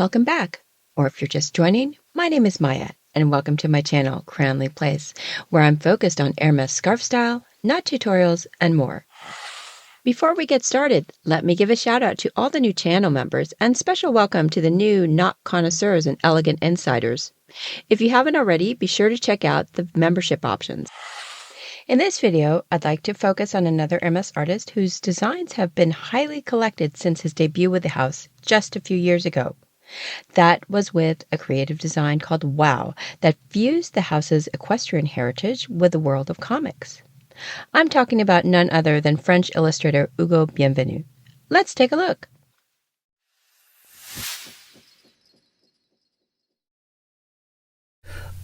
welcome back. Or if you're just joining, my name is Maya, and welcome to my channel, Cranleyplace, where I'm focused on Hermès scarf style, knot tutorials, and more. Before we get started, let me give a shout out to all the new channel members and special welcome to the new knot connoisseurs and elegant insiders. If you haven't already, be sure to check out the membership options. In this video, I'd like to focus on another Hermès artist whose designs have been highly collected since his debut with the house just a few years ago. That was with a creative design called Wow that fused the house's equestrian heritage with the world of comics. I'm talking about none other than French illustrator Ugo Bienvenu. Let's take a look.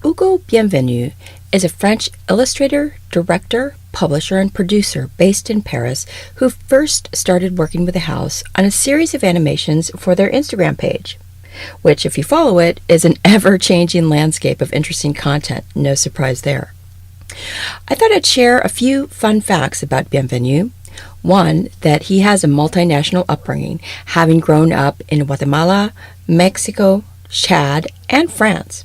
Ugo Bienvenu is a French illustrator, director, publisher, and producer based in Paris who first started working with the house on a series of animations for their Instagram page, which, if you follow it, is an ever-changing landscape of interesting content. No surprise there. I thought I'd share a few fun facts about Bienvenu. One, that he has a multinational upbringing, having grown up in Guatemala, Mexico, Chad, and France.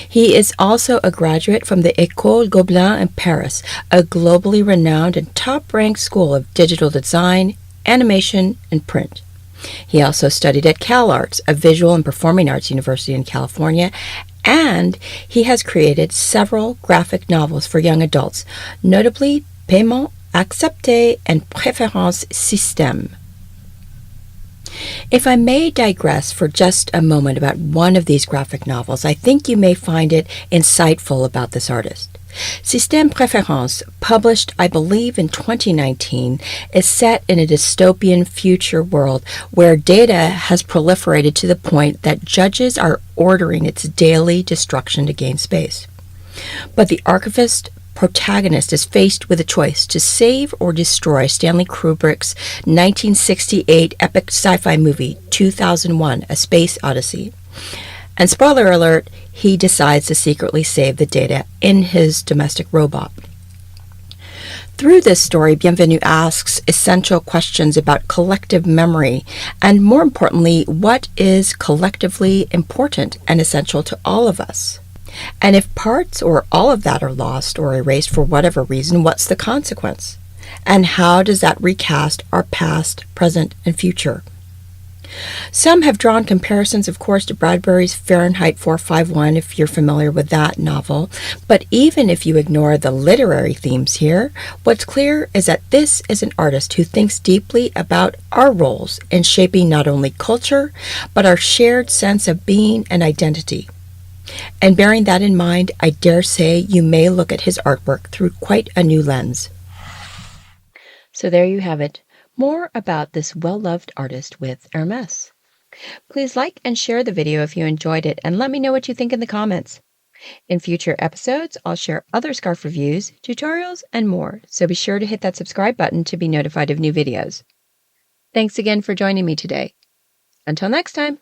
He is also a graduate from the École Gobelin in Paris, a globally renowned and top-ranked school of digital design, animation, and print. He also studied at CalArts, a visual and performing arts university in California, and he has created several graphic novels for young adults, notably Paiement Accepté and Préférence Système. If I may digress for just a moment about one of these graphic novels, I think you may find it insightful about this artist. Système Préférence, published I believe in 2019, is set in a dystopian future world where data has proliferated to the point that judges are ordering its daily destruction to gain space. But the archivist protagonist is faced with a choice to save or destroy Stanley Kubrick's 1968 epic sci-fi movie 2001: A Space Odyssey. And spoiler alert, he decides to secretly save the data in his domestic robot. Through this story, Bienvenu asks essential questions about collective memory and, more importantly, what is collectively important and essential to all of us. And if parts or all of that are lost or erased for whatever reason, what's the consequence? And how does that recast our past, present, and future? Some have drawn comparisons, of course, to Bradbury's Fahrenheit 451, if you're familiar with that novel. But even if you ignore the literary themes here, what's clear is that this is an artist who thinks deeply about our roles in shaping not only culture, but our shared sense of being and identity. And bearing that in mind, I dare say you may look at his artwork through quite a new lens. So there you have it. More about this well-loved artist with Hermès. Please like and share the video if you enjoyed it, and let me know what you think in the comments. In future episodes, I'll share other scarf reviews, tutorials, and more, so be sure to hit that subscribe button to be notified of new videos. Thanks again for joining me today. Until next time.